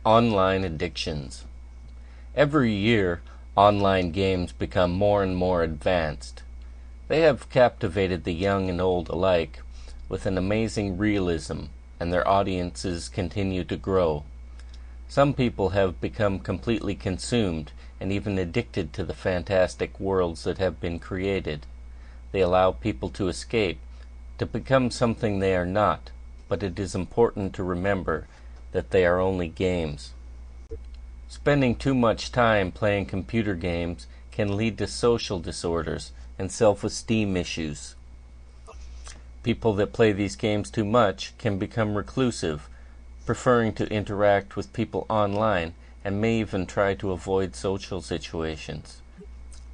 Online addictions. Every year, online games become more and more advanced. They have captivated the young and old alike with an amazing realism, and their audiences continue to grow. Some people have become completely consumed and even addicted to the fantastic worlds that have been created. They allow people to escape, to become something they are not, but it is important to remember that they are only games. Spending too much time playing computer games can lead to social disorders and self-esteem issues. People that play these games too much can become reclusive, preferring to interact with people online, and may even try to avoid social situations.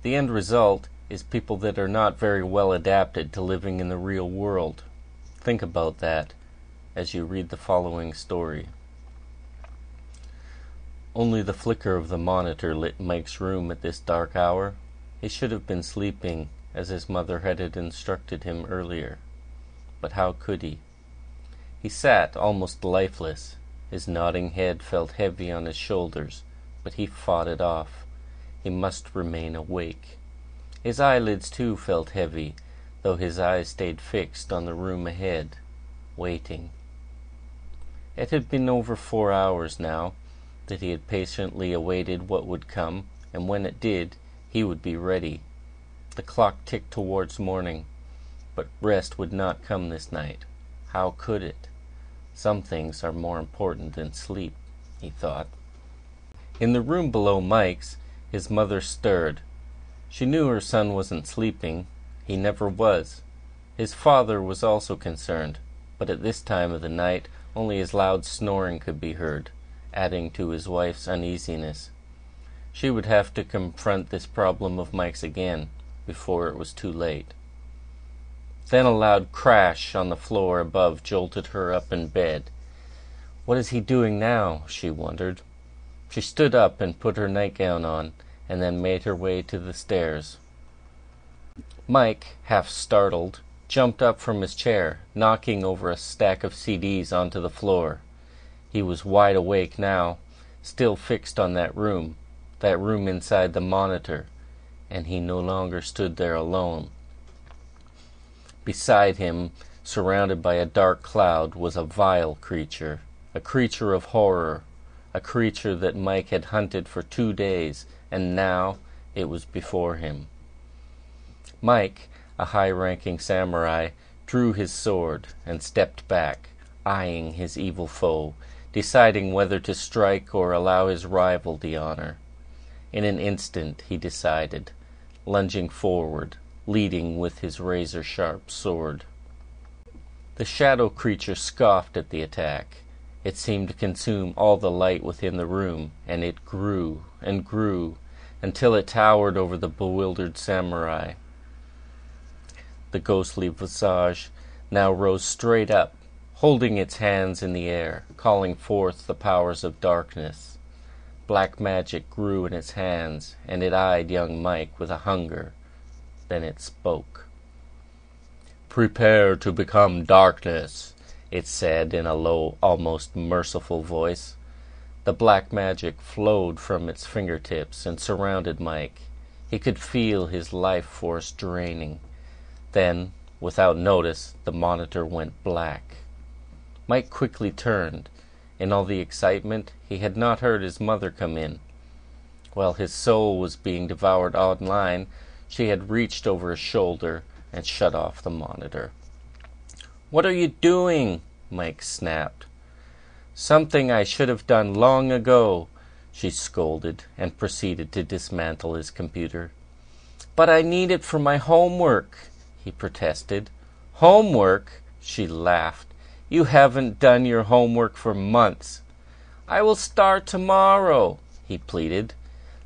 The end result is people that are not very well adapted to living in the real world. Think about that as you read the following story. Only the flicker of the monitor lit Mike's room at this dark hour. He should have been sleeping, as his mother had instructed him earlier. But how could he? He sat almost lifeless. His nodding head felt heavy on his shoulders, but he fought it off. He must remain awake. His eyelids too felt heavy, though his eyes stayed fixed on the room ahead, waiting. It had been over 4 hours now that he had patiently awaited what would come, and when it did, he would be ready. The clock ticked towards morning, but rest would not come this night. How could it? Some things are more important than sleep, he thought. In the room below Mike's, his mother stirred. She knew her son wasn't sleeping. He never was. His father was also concerned, but at this time of the night only his loud snoring could be heard, adding to his wife's uneasiness. She would have to confront this problem of Mike's again before it was too late. Then a loud crash on the floor above jolted her up in bed. What is he doing now? She wondered. She stood up and put her nightgown on, and then made her way to the stairs. Mike, half startled, jumped up from his chair, knocking over a stack of CDs onto the floor. He was wide awake now, still fixed on that room inside the monitor, and he no longer stood there alone. Beside him, surrounded by a dark cloud, was a vile creature, a creature of horror, a creature that Mike had hunted for 2 days, and now it was before him. Mike, a high-ranking samurai, drew his sword and stepped back, eyeing his evil foe, deciding whether to strike or allow his rival the honor. In an instant he decided, lunging forward, leading with his razor-sharp sword. The shadow creature scoffed at the attack. It seemed to consume all the light within the room, and it grew and grew until it towered over the bewildered samurai. The ghostly visage now rose straight up, holding its hands in the air, calling forth the powers of darkness. Black magic grew in its hands, and it eyed young Mike with a hunger. Then it spoke. "Prepare to become darkness," it said in a low, almost merciful voice. The black magic flowed from its fingertips and surrounded Mike. He could feel his life force draining. Then, without notice, the monitor went black. Mike quickly turned. In all the excitement, he had not heard his mother come in. While his soul was being devoured online, she had reached over his shoulder and shut off the monitor. "What are you doing?" Mike snapped. "Something I should have done long ago," she scolded, and proceeded to dismantle his computer. "But I need it for my homework," he protested. "Homework?" she laughed. "You haven't done your homework for months." "I will start tomorrow," he pleaded.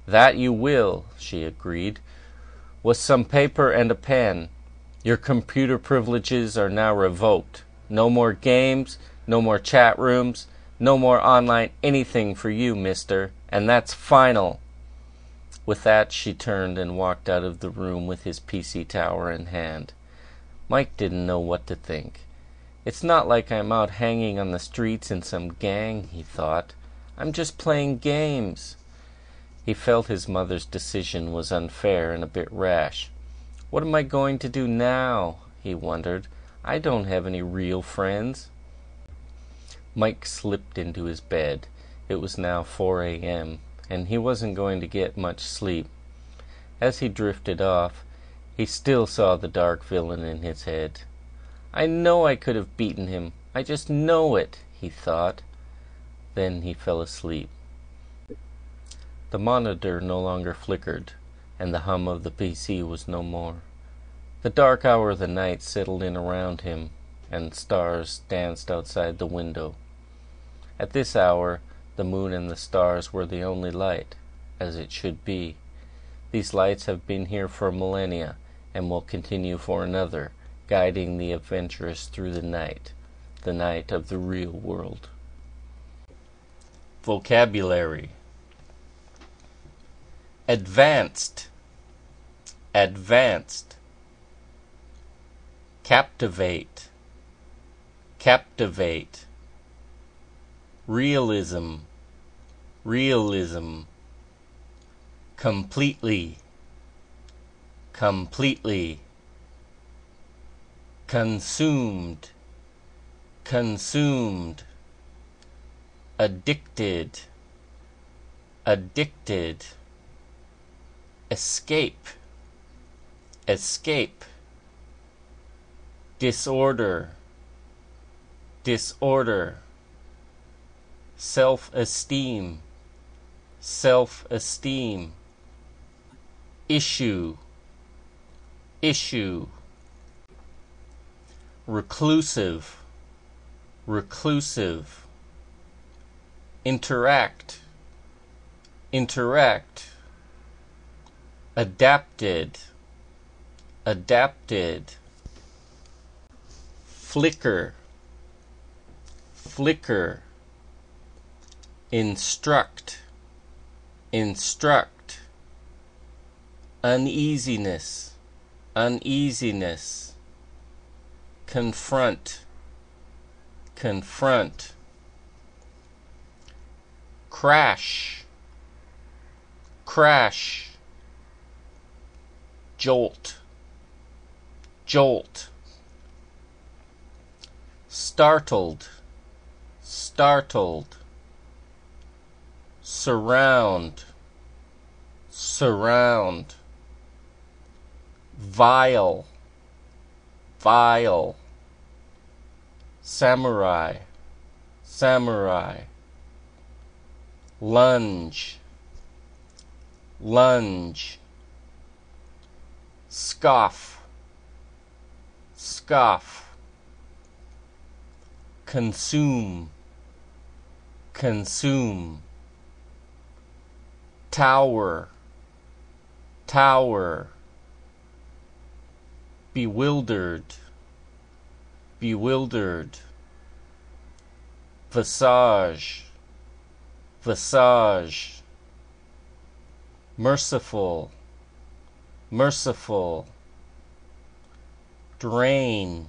"That you will," she agreed, "with some paper and a pen. Your computer privileges are now revoked. No more games, no more chat rooms, no more online anything for you, mister, and that's final." With that, she turned and walked out of the room with his PC tower in hand. Mike didn't know what to think. "It's not like I'm out hanging on the streets in some gang," he thought. I'm just playing games." He felt his mother's decision was unfair and a bit rash. "What am I going to do now?" he wondered. "I don't have any real friends." Mike slipped into his bed. It was now 4 a.m., and he wasn't going to get much sleep. As he drifted off, he still saw the dark villain in his head. "I know I could have beaten him. I just know it," he thought. Then he fell asleep. The monitor no longer flickered, and the hum of the PC was no more. The dark hour of the night settled in around him, and stars danced outside the window. At this hour, the moon and the stars were the only light, as it should be. These lights have been here for millennia, and will continue for another, guiding the adventurous through the night of the real world. Vocabulary: advanced, advanced. Captivate, captivate. Realism, realism. Completely, completely. Consumed, consumed. Addicted, addicted. Escape, escape. Disorder, disorder. Self-esteem, self-esteem. Issue, issue. Reclusive, reclusive. Interact, interact. Adapted, adapted. Flicker, flicker. Instruct, instruct. Uneasiness, uneasiness. Confront, confront. Crash, crash. Jolt, jolt. Startled, startled. Surround, surround. Vile, vile. Samurai, samurai. Lunge, lunge. Scoff, scoff. Consume, consume. Tower, tower. Bewildered, bewildered. Visage, visage. Merciful, merciful. Drain,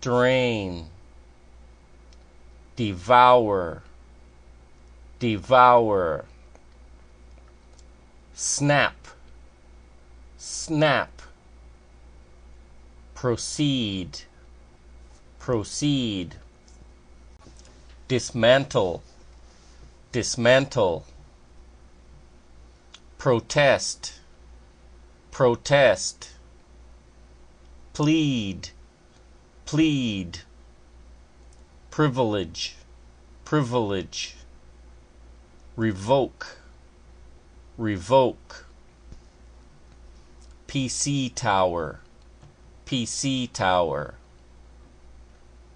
drain. Devour, devour. Snap, snap. Proceed, proceed. Dismantle, dismantle. Protest, protest. Plead, plead. Privilege, privilege. Revoke, revoke. PC tower, PC tower.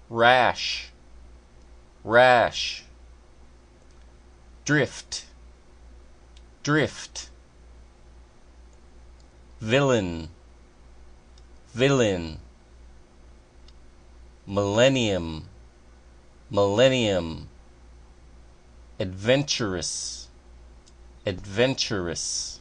Rash, rash. Drift, drift. Villain, villain. Millennium, millennium. Adventurous, adventurous.